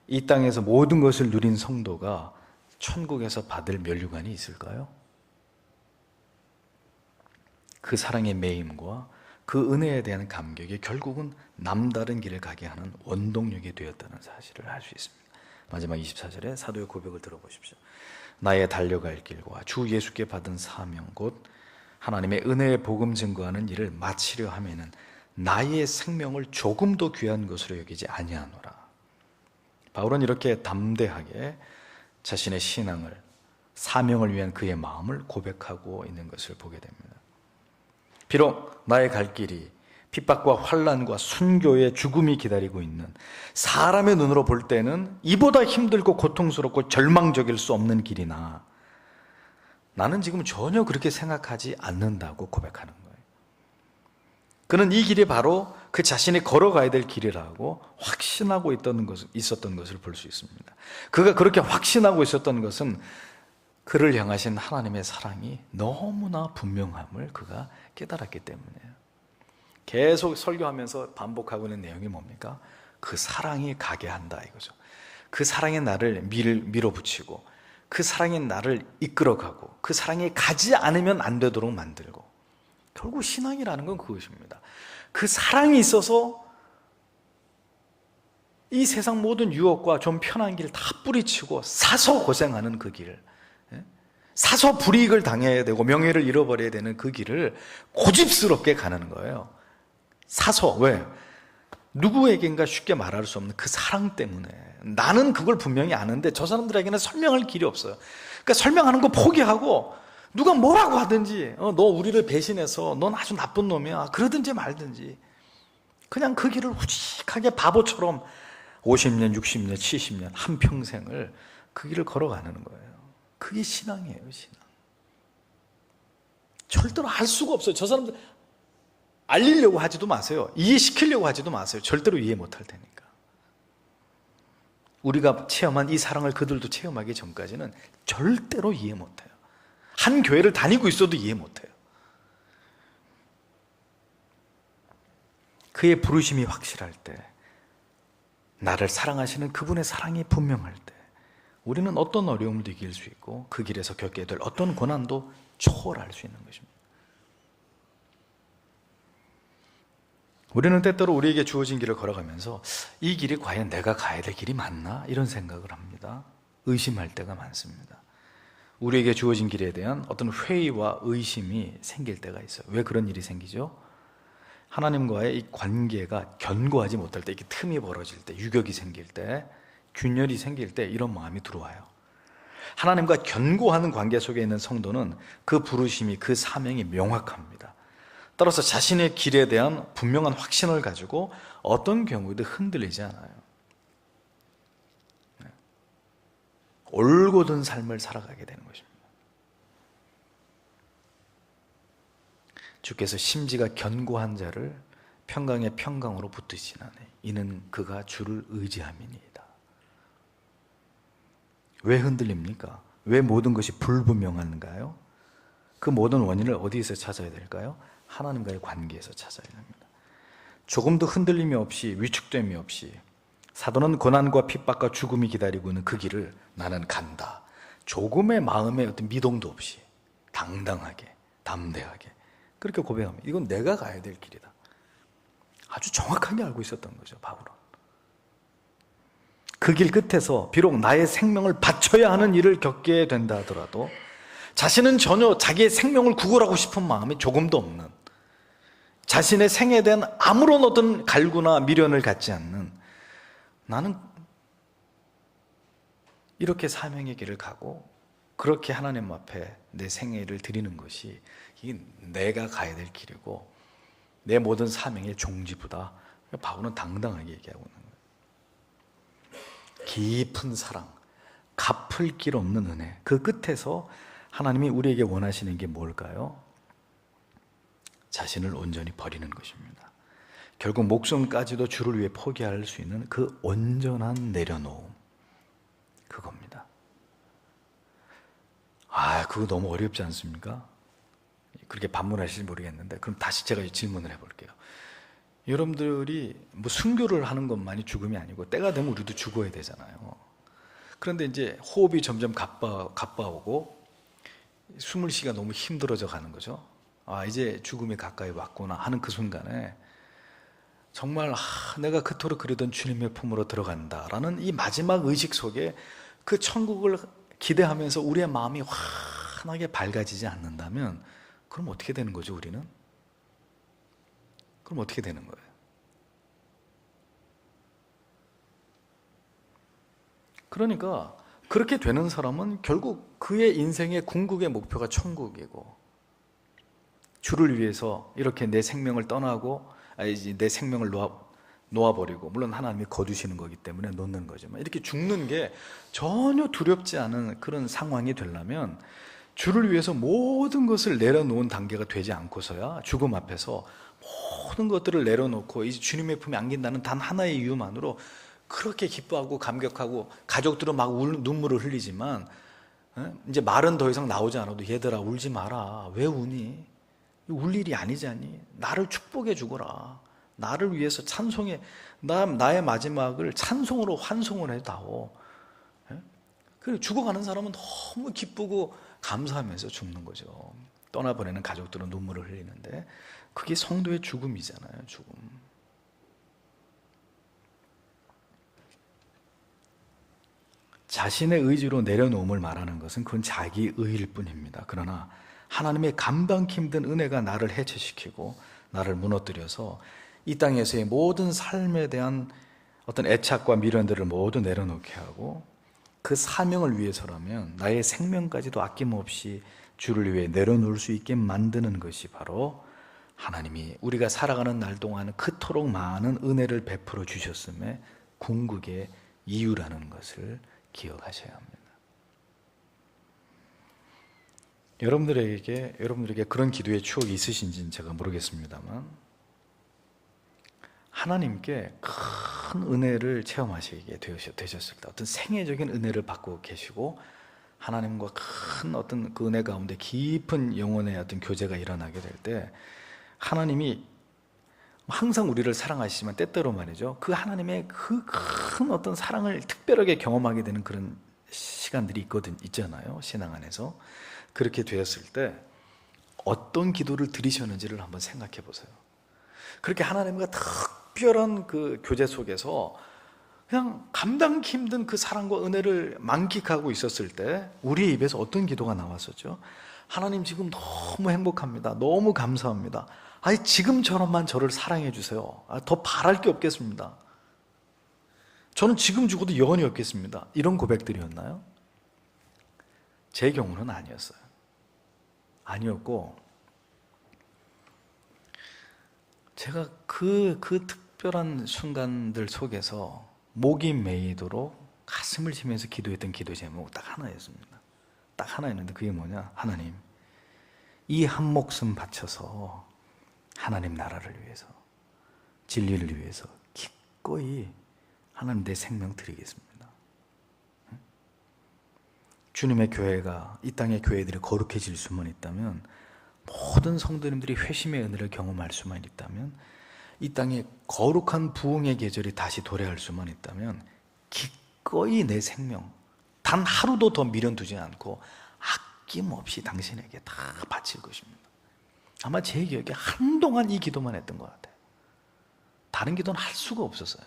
이 땅에서 모든 것을 누린 성도가 천국에서 받을 면류관이 있을까요? 그 사랑의 매임과 그 은혜에 대한 감격이 결국은 남다른 길을 가게 하는 원동력이 되었다는 사실을 알 수 있습니다. 마지막 24절에 사도의 고백을 들어보십시오. 나의 달려갈 길과 주 예수께 받은 사명 곧 하나님의 은혜의 복음 증거하는 일을 마치려 하면은 나의 생명을 조금도 귀한 것으로 여기지 아니하노라. 바울은 이렇게 담대하게 자신의 신앙을, 사명을 위한 그의 마음을 고백하고 있는 것을 보게 됩니다. 비록 나의 갈 길이 핍박과 환난과 순교의 죽음이 기다리고 있는, 사람의 눈으로 볼 때는 이보다 힘들고 고통스럽고 절망적일 수 없는 길이나 나는 지금 전혀 그렇게 생각하지 않는다고 고백하는 거예요. 그는 이 길이 바로 그 자신이 걸어가야 될 길이라고 확신하고 있었던 것을 볼 수 있습니다. 그가 그렇게 확신하고 있었던 것은 그를 향하신 하나님의 사랑이 너무나 분명함을 그가 깨달았기 때문이에요. 계속 설교하면서 반복하고 있는 내용이 뭡니까? 그 사랑이 가게 한다 이거죠. 그 사랑이 나를 밀어붙이고 그 사랑이 나를 이끌어가고 그 사랑이 가지 않으면 안 되도록 만들고, 결국 신앙이라는 건 그것입니다. 그 사랑이 있어서 이 세상 모든 유혹과 좀 편한 길 다 뿌리치고 사서 고생하는 그 길, 사서 불이익을 당해야 되고 명예를 잃어버려야 되는 그 길을 고집스럽게 가는 거예요. 사서. 왜? 누구에겐가 쉽게 말할 수 없는 그 사랑 때문에. 나는 그걸 분명히 아는데 저 사람들에게는 설명할 길이 없어요. 그러니까 설명하는 거 포기하고 누가 뭐라고 하든지 너 우리를 배신해서 넌 아주 나쁜 놈이야 그러든지 말든지 그냥 그 길을 후직하게 바보처럼 50년, 60년, 70년 한평생을 그 길을 걸어가는 거예요. 그게 신앙이에요. 신앙. 절대로 알 수가 없어요. 저 사람들 알리려고 하지도 마세요. 이해시키려고 하지도 마세요. 절대로 이해 못할 테니까. 우리가 체험한 이 사랑을 그들도 체험하기 전까지는 절대로 이해 못해요. 한 교회를 다니고 있어도 이해 못해요. 그의 부르심이 확실할 때, 나를 사랑하시는 그분의 사랑이 분명할 때 우리는 어떤 어려움도 이길 수 있고 그 길에서 겪게 될 어떤 고난도 초월할 수 있는 것입니다. 우리는 때때로 우리에게 주어진 길을 걸어가면서 이 길이 과연 내가 가야 될 길이 맞나? 이런 생각을 합니다. 의심할 때가 많습니다. 우리에게 주어진 길에 대한 어떤 회의와 의심이 생길 때가 있어요. 왜 그런 일이 생기죠? 하나님과의 이 관계가 견고하지 못할 때, 이렇게 틈이 벌어질 때, 유격이 생길 때, 균열이 생길 때 이런 마음이 들어와요. 하나님과 견고한 관계 속에 있는 성도는 그 부르심이, 그 사명이 명확합니다. 따라서 자신의 길에 대한 분명한 확신을 가지고 어떤 경우에도 흔들리지 않아요. 올곧은 삶을 살아가게 되는 것입니다. 주께서 심지가 견고한 자를 평강의 평강으로 붙드시나니 이는 그가 주를 의지함이니이다. 왜 흔들립니까? 왜 모든 것이 불분명한가요? 그 모든 원인을 어디에서 찾아야 될까요? 하나님과의 관계에서 찾아야 됩니다. 조금도 흔들림이 없이, 위축됨이 없이 사도는 고난과 핍박과 죽음이 기다리고 있는 그 길을 나는 간다. 조금의 마음의 어떤 미동도 없이 당당하게, 담대하게 그렇게 고백합니다. 이건 내가 가야 될 길이다. 아주 정확하게 알고 있었던 거죠, 바울은. 그 길 끝에서 비록 나의 생명을 바쳐야 하는 일을 겪게 된다 하더라도 자신은 전혀 자기의 생명을 구걸하고 싶은 마음이 조금도 없는, 자신의 생에 대한 아무런 어떤 갈구나 미련을 갖지 않는, 나는 이렇게 사명의 길을 가고 그렇게 하나님 앞에 내 생애를 드리는 것이 이게 내가 가야 될 길이고 내 모든 사명의 종지부다. 바울은 당당하게 얘기하고 있는 거예요. 깊은 사랑, 갚을 길 없는 은혜, 그 끝에서 하나님이 우리에게 원하시는 게 뭘까요? 자신을 온전히 버리는 것입니다. 결국 목숨까지도 주를 위해 포기할 수 있는 그 온전한 내려놓음, 그겁니다. 그거 너무 어렵지 않습니까? 그렇게 반문하실지 모르겠는데, 그럼 다시 제가 질문을 해볼게요. 여러분들이 뭐 순교를 하는 것만이 죽음이 아니고 때가 되면 우리도 죽어야 되잖아요. 그런데 이제 호흡이 점점 가빠오고 숨을 쉬기가 너무 힘들어져 가는 거죠. 이제 죽음이 가까이 왔구나 하는 그 순간에 정말 내가 그토록 그리던 주님의 품으로 들어간다라는 이 마지막 의식 속에 그 천국을 기대하면서 우리의 마음이 환하게 밝아지지 않는다면 그럼 어떻게 되는 거죠, 우리는? 그럼 어떻게 되는 거예요? 그러니까 그렇게 되는 사람은 결국 그의 인생의 궁극의 목표가 천국이고, 주를 위해서 이렇게 내 생명을 떠나고 내 생명을 놓아버리고, 물론 하나님이 거두시는 거기 때문에 놓는 거지만, 이렇게 죽는 게 전혀 두렵지 않은 그런 상황이 되려면 주를 위해서 모든 것을 내려놓은 단계가 되지 않고서야 죽음 앞에서 모든 것들을 내려놓고 이제 주님의 품에 안긴다는 단 하나의 이유만으로 그렇게 기뻐하고 감격하고, 가족들은 막 눈물을 흘리지만 이제 말은 더 이상 나오지 않아도 얘들아 울지 마라, 왜 우니? 울 일이 아니잖니. 나를 축복해 주거라. 나를 위해서 찬송해, 나의 마지막을 찬송으로 환송을 해다오. 그리고 죽어가는 사람은 너무 기쁘고 감사하면서 죽는 거죠. 떠나보내는 가족들은 눈물을 흘리는데 그게 성도의 죽음이잖아요. 죽음. 자신의 의지로 내려놓음을 말하는 것은 그건 자기 의일 뿐입니다. 그러나 하나님의 감당히 힘든 은혜가 나를 해체시키고 나를 무너뜨려서 이 땅에서의 모든 삶에 대한 어떤 애착과 미련들을 모두 내려놓게 하고 그 사명을 위해서라면 나의 생명까지도 아낌없이 주를 위해 내려놓을 수 있게 만드는 것이 바로 하나님이 우리가 살아가는 날 동안 그토록 많은 은혜를 베풀어 주셨음에 궁극의 이유라는 것을 기억하셔야 합니다. 여러분들에게 그런 기도의 추억이 있으신지는 제가 모르겠습니다만, 하나님께 큰 은혜를 체험하시게 되셨을 때, 어떤 생애적인 은혜를 받고 계시고 하나님과 큰 어떤 그 은혜 가운데 깊은 영혼의 어떤 교제가 일어나게 될 때, 하나님이 항상 우리를 사랑하시지만 때때로 말이죠, 그 하나님의 그 큰 어떤 사랑을 특별하게 경험하게 되는 그런 시간들이 있잖아요, 신앙 안에서. 그렇게 되었을 때 어떤 기도를 드리셨는지를 한번 생각해 보세요. 그렇게 하나님과 특별한 그 교제 속에서 그냥 감당하기 힘든 그 사랑과 은혜를 만끽하고 있었을 때 우리 입에서 어떤 기도가 나왔었죠? 하나님, 지금 너무 행복합니다. 너무 감사합니다. 지금처럼만 저를 사랑해 주세요. 더 바랄 게 없겠습니다. 저는 지금 죽어도 영원히 없겠습니다. 이런 고백들이었나요? 제 경우는 아니었어요. 아니었고, 제가 그 특별한 순간들 속에서 목이 메이도록 가슴을 치면서 기도했던 기도 제목 딱 하나였습니다. 딱 하나였는데 그게 뭐냐? 하나님, 이 한 목숨 바쳐서 하나님 나라를 위해서, 진리를 위해서 기꺼이 하나님 내 생명 드리겠습니다. 주님의 교회가, 이 땅의 교회들이 거룩해질 수만 있다면, 모든 성도님들이 회심의 은혜를 경험할 수만 있다면, 이 땅에 거룩한 부흥의 계절이 다시 도래할 수만 있다면 기꺼이 내 생명 단 하루도 더 미련 두지 않고 아낌없이 당신에게 다 바칠 것입니다. 아마 제 기억에 한동안 이 기도만 했던 것 같아요. 다른 기도는 할 수가 없었어요.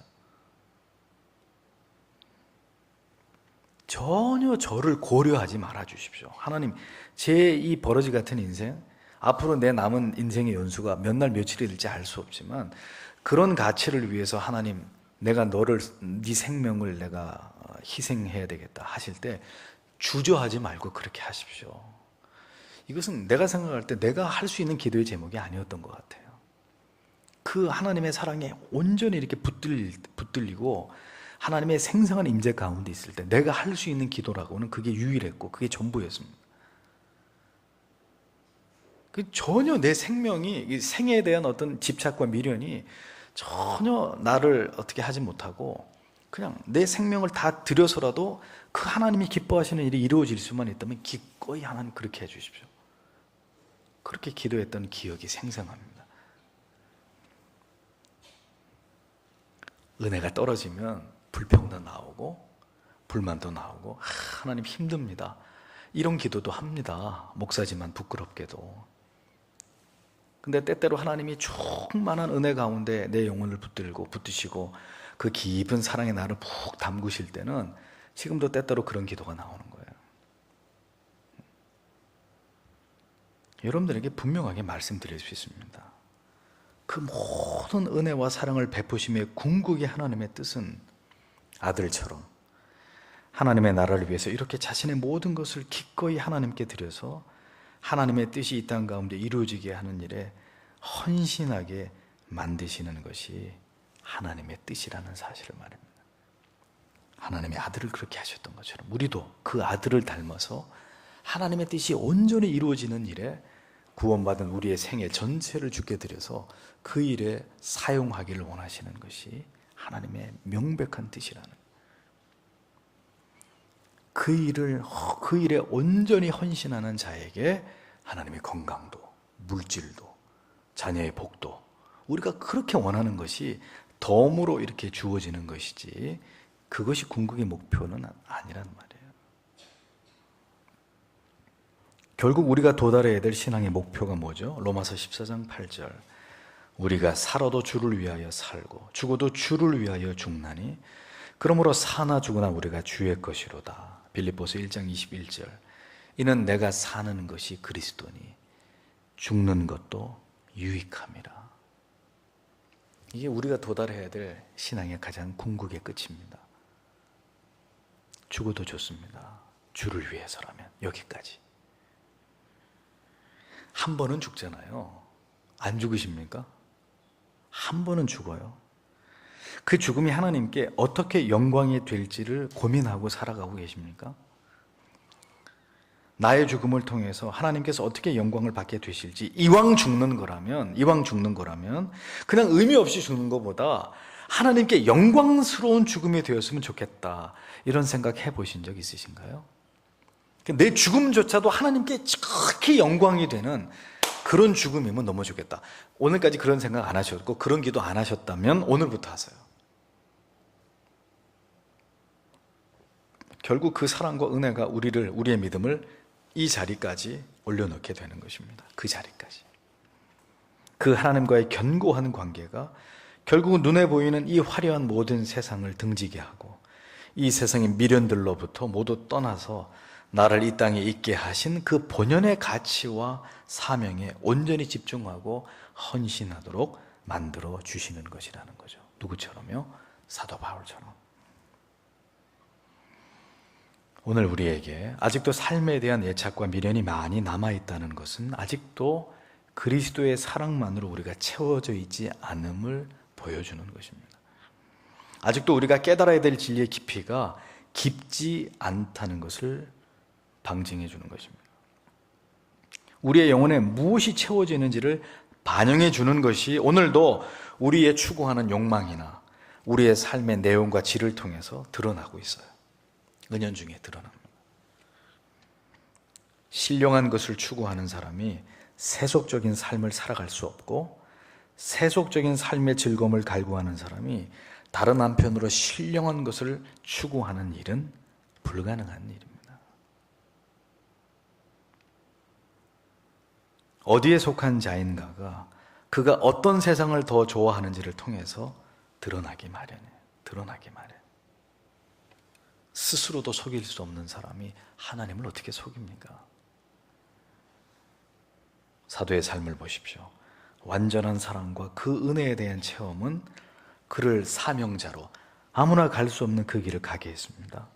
전혀 저를 고려하지 말아 주십시오. 하나님, 제 이 버러지 같은 인생, 앞으로 내 남은 인생의 연수가 몇 날 며칠이 될지 알 수 없지만 그런 가치를 위해서 하나님, 내가 너를, 네 생명을 내가 희생해야 되겠다 하실 때 주저하지 말고 그렇게 하십시오. 이것은 내가 생각할 때 내가 할 수 있는 기도의 제목이 아니었던 것 같아요. 그 하나님의 사랑에 온전히 이렇게 붙들리고 하나님의 생생한 임재 가운데 있을 때 내가 할 수 있는 기도라고는 그게 유일했고 그게 전부였습니다. 전혀 내 생명이, 이 생에 대한 어떤 집착과 미련이 전혀 나를 어떻게 하지 못하고 그냥 내 생명을 다 들여서라도 그 하나님이 기뻐하시는 일이 이루어질 수만 있다면 기꺼이 하나님 그렇게 해주십시오. 그렇게 기도했던 기억이 생생합니다. 은혜가 떨어지면 불평도 나오고 불만도 나오고 하나님 힘듭니다. 이런 기도도 합니다. 목사지만 부끄럽게도. 근데 때때로 하나님이 충만한 은혜 가운데 내 영혼을 붙드시고 그 깊은 사랑의 나를 푹 담그실 때는 지금도 때때로 그런 기도가 나오는 거예요. 여러분들에게 분명하게 말씀드릴 수 있습니다. 그 모든 은혜와 사랑을 베푸심의 궁극의 하나님의 뜻은 아들처럼 하나님의 나라를 위해서 이렇게 자신의 모든 것을 기꺼이 하나님께 드려서 하나님의 뜻이 이 땅 가운데 이루어지게 하는 일에 헌신하게 만드시는 것이 하나님의 뜻이라는 사실을 말합니다. 하나님의 아들을 그렇게 하셨던 것처럼 우리도 그 아들을 닮아서 하나님의 뜻이 온전히 이루어지는 일에 구원받은 우리의 생애 전체를 주께 드려서 그 일에 사용하기를 원하시는 것이 하나님의 명백한 뜻이라는, 그 일에 온전히 헌신하는 자에게 하나님의 건강도, 물질도, 자녀의 복도, 우리가 그렇게 원하는 것이 덤으로 이렇게 주어지는 것이지 그것이 궁극의 목표는 아니란 말이에요. 결국 우리가 도달해야 될 신앙의 목표가 뭐죠? 로마서 14장 8절, 우리가 살아도 주를 위하여 살고 죽어도 주를 위하여 죽나니 그러므로 사나 죽으나 우리가 주의 것이로다. 빌립보서 1장 21절, 이는 내가 사는 것이 그리스도니 죽는 것도 유익함이라. 이게 우리가 도달해야 될 신앙의 가장 궁극의 끝입니다. 죽어도 좋습니다. 주를 위해서라면. 여기까지. 한 번은 죽잖아요. 안 죽으십니까? 한 번은 죽어요. 그 죽음이 하나님께 어떻게 영광이 될지를 고민하고 살아가고 계십니까? 나의 죽음을 통해서 하나님께서 어떻게 영광을 받게 되실지, 이왕 죽는 거라면 그냥 의미 없이 죽는 것보다 하나님께 영광스러운 죽음이 되었으면 좋겠다, 이런 생각 해보신 적 있으신가요? 내 죽음조차도 하나님께 지극히 영광이 되는 그런 죽음이면 너무 좋겠다. 오늘까지 그런 생각 안 하셨고 그런 기도 안 하셨다면 오늘부터 하세요. 결국 그 사랑과 은혜가 우리의 믿음을 이 자리까지 올려놓게 되는 것입니다. 그 자리까지. 그 하나님과의 견고한 관계가 결국은 눈에 보이는 이 화려한 모든 세상을 등지게 하고 이 세상의 미련들로부터 모두 떠나서 나를 이 땅에 있게 하신 그 본연의 가치와 사명에 온전히 집중하고 헌신하도록 만들어 주시는 것이라는 거죠. 누구처럼요? 사도 바울처럼. 오늘 우리에게 아직도 삶에 대한 애착과 미련이 많이 남아있다는 것은 아직도 그리스도의 사랑만으로 우리가 채워져 있지 않음을 보여주는 것입니다. 아직도 우리가 깨달아야 될 진리의 깊이가 깊지 않다는 것을 방증해 주는 것입니다. 우리의 영혼에 무엇이 채워지는지를 반영해 주는 것이 오늘도 우리의 추구하는 욕망이나 우리의 삶의 내용과 질을 통해서 드러나고 있어요. 은연중에 드러납니다. 신령한 것을 추구하는 사람이 세속적인 삶을 살아갈 수 없고, 세속적인 삶의 즐거움을 갈구하는 사람이 다른 한편으로 신령한 것을 추구하는 일은 불가능한 일입니다. 어디에 속한 자인가가 그가 어떤 세상을 더 좋아하는지를 통해서 드러나기 마련이에요. 스스로도 속일 수 없는 사람이 하나님을 어떻게 속입니까? 사도의 삶을 보십시오. 완전한 사랑과 그 은혜에 대한 체험은 그를 사명자로 아무나 갈 수 없는 그 길을 가게 했습니다.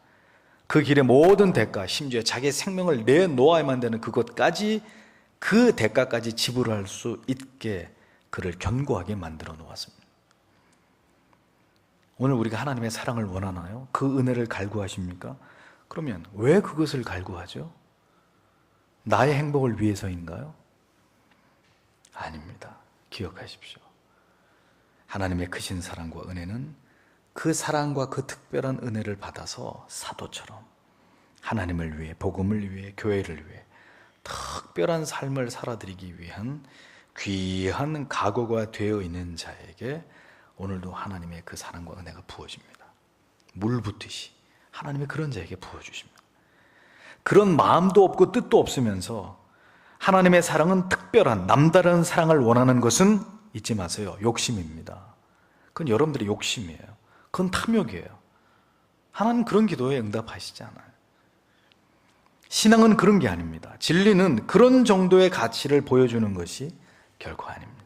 그 길의 모든 대가, 심지어 자기의 생명을 내놓아야만 되는 그것까지, 그 대가까지 지불할 수 있게 그를 견고하게 만들어 놓았습니다. 오늘 우리가 하나님의 사랑을 원하나요? 그 은혜를 갈구하십니까? 그러면 왜 그것을 갈구하죠? 나의 행복을 위해서인가요? 아닙니다. 기억하십시오. 하나님의 크신 사랑과 은혜는 그 사랑과 그 특별한 은혜를 받아서 사도처럼 하나님을 위해, 복음을 위해, 교회를 위해 특별한 삶을 살아드리기 위한 귀한 각오가 되어 있는 자에게 오늘도 하나님의 그 사랑과 은혜가 부어집니다. 물 붓듯이 하나님의 그런 자에게 부어주십니다. 그런 마음도 없고 뜻도 없으면서 하나님의 사랑은 특별한 남다른 사랑을 원하는 것은 잊지 마세요. 욕심입니다. 그건 여러분들의 욕심이에요. 그건 탐욕이에요. 하나님 그런 기도에 응답하시지 않아요. 신앙은 그런 게 아닙니다. 진리는 그런 정도의 가치를 보여주는 것이 결코 아닙니다.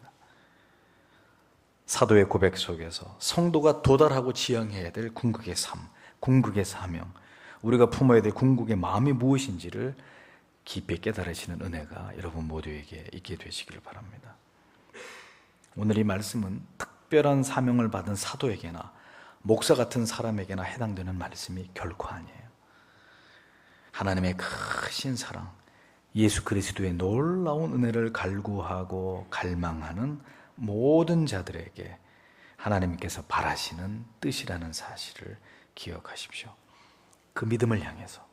사도의 고백 속에서 성도가 도달하고 지향해야 될 궁극의 삶, 궁극의 사명, 우리가 품어야 될 궁극의 마음이 무엇인지를 깊이 깨달으시는 은혜가 여러분 모두에게 있게 되시기를 바랍니다. 오늘 이 말씀은 특별한 사명을 받은 사도에게나 목사 같은 사람에게나 해당되는 말씀이 결코 아니에요. 하나님의 크신 사랑, 예수 그리스도의 놀라운 은혜를 갈구하고 갈망하는 모든 자들에게 하나님께서 바라시는 뜻이라는 사실을 기억하십시오. 그 믿음을 향해서,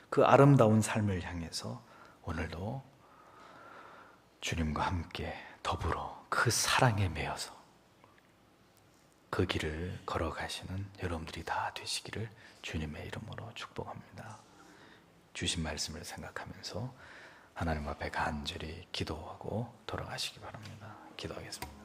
그 아름다운 삶을 향해서 오늘도 주님과 함께 더불어 그 사랑에 매여서 그 길을 걸어가시는 여러분들이 다 되시기를 주님의 이름으로 축복합니다. 주신 말씀을 생각하면서 하나님 앞에 간절히 기도하고 돌아가시기 바랍니다. 기도하겠습니다.